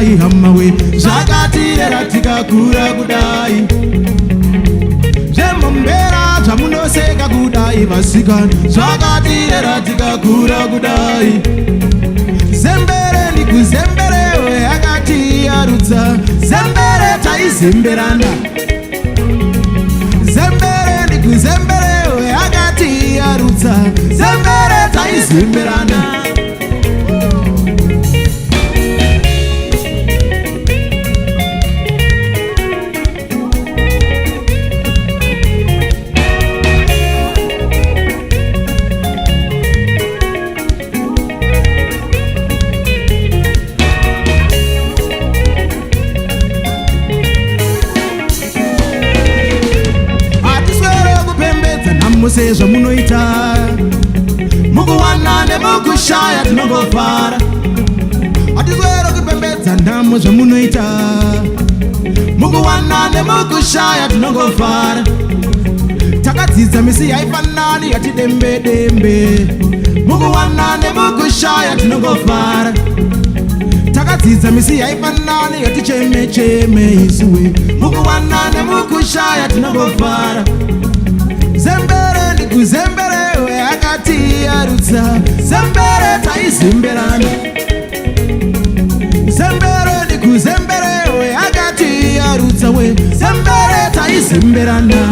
kudai hamawe zvakatirera tikakura kudai zvemumbera zvamunoseka kudai vasikana zvakatirera tikakura kudai zembere ndikuzemberewe akatiyarudza zembere taizemberana zembere ndikuzemberewe akatiyarudza zembere taizemberana sezva munoita mukuwana nemukushaya tinongofara hatizwero kupembedza ndamo zvamunoita mukuwana nemukushaya tinongofara takadzidza misi yaifanani yatidembe-dembe mukuwana nemukushaya tinongofara takadzidza misi yaifanani yaticheme-cheme isuwe mukuwana nemukushaya tinongofara zembere ndikuzemberewe akatiyarudza zembere taizemberana zembere ndikuzemberewe akatiyarudza we zembere taizemberana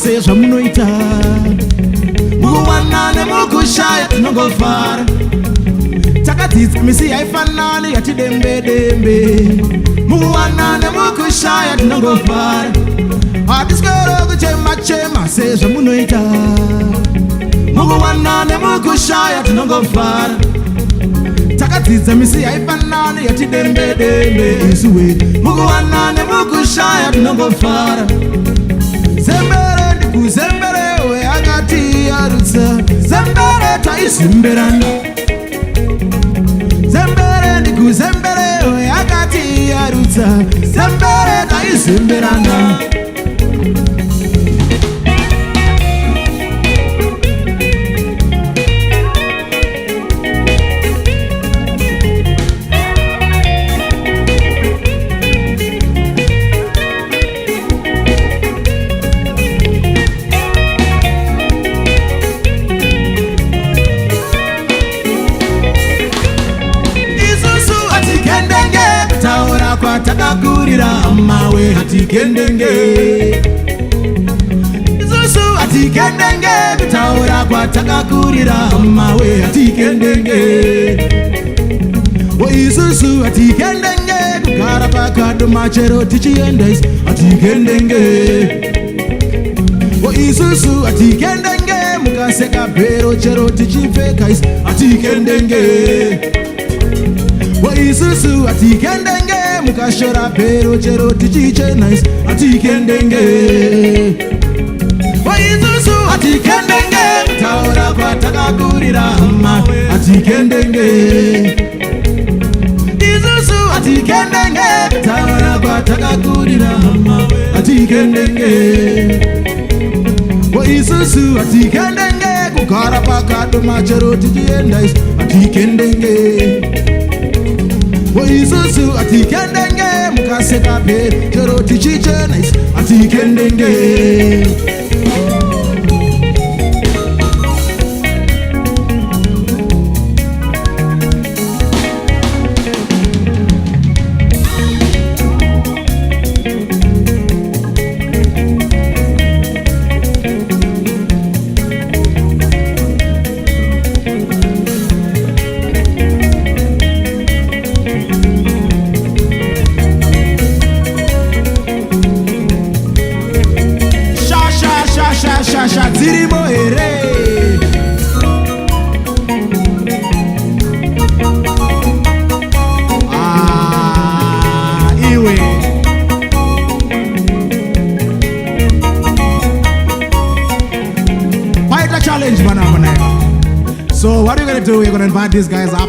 sezva munoita mukuwana nemukushaya tinongofara takadzidza misi yaifanani yatidembe-dembe mukuwana nemukushaya tinongofara hatiswero kuchema-chema sezva munoita mukuwana nemukushaya tinongofara takadzidza misi yaifanani yatidembe-dembe isuwe mukuwana nemukushaya tinongofara zembere ndikuzemberewe akatiyarudza zembere taizemberana zembere ndikuzemberewe akatiyarudza zembere taizemberana takakurira amawe hatikendenge isusu hatikendenge kutaura kwatakakurira amawe hatikendenge isusu hatikendenge kugara pakadoma chero tichienda isi hatikendenge isusu hatikendenge mukaseka bhero chero tichipfeka isi hatikendenge isusu hatikendenge mukashora bhero chero tichichena isi hatikendenge isusu hatikendenge kutaura kwatakakurira hama hatikendenge isusu hatikendenge kutaura kwatakakurira hama hatikendenge isusu hatikendenge kugara pakadoma chero tichienda isi hatikendenge isusu hatikendenge mukaseka bhero chero tichichena isi hatikendenge So what are we going to do? We're going to invite these guys up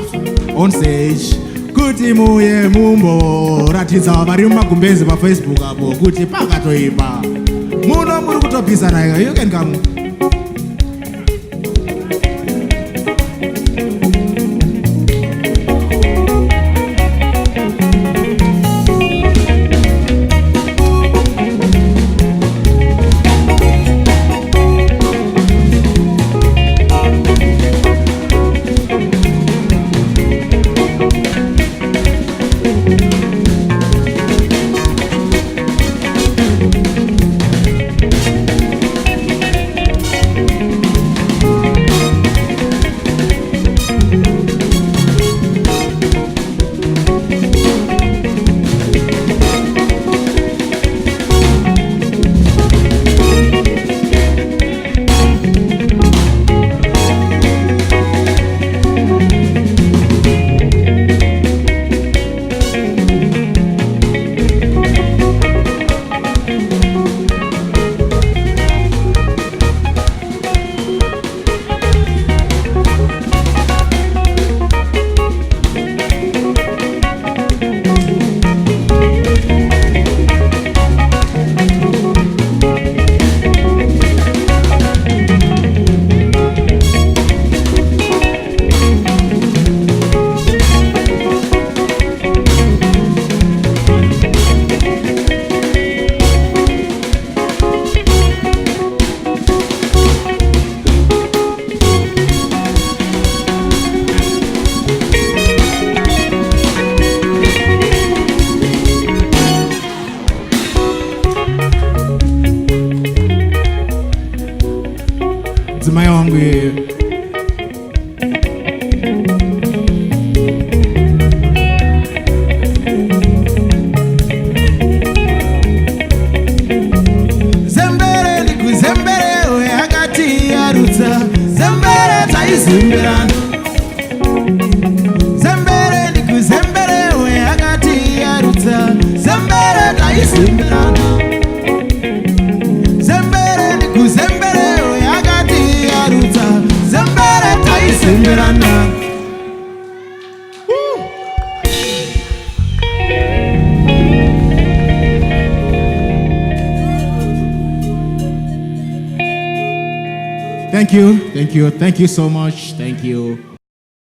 on stage. Kuti muye mumbo ratidza vari mumagumbezi paFacebook apo kuti pakatoipa muno muri kutopisa. You can come. Dzimai wangu zembere ndikuzembere yakati yarutsa zembere taizemberana zembere ndikuzembere yakati yarutsa zembere taizemberana zembere ndikuzembere zembere taizemberana. Thank you so much. Thank you.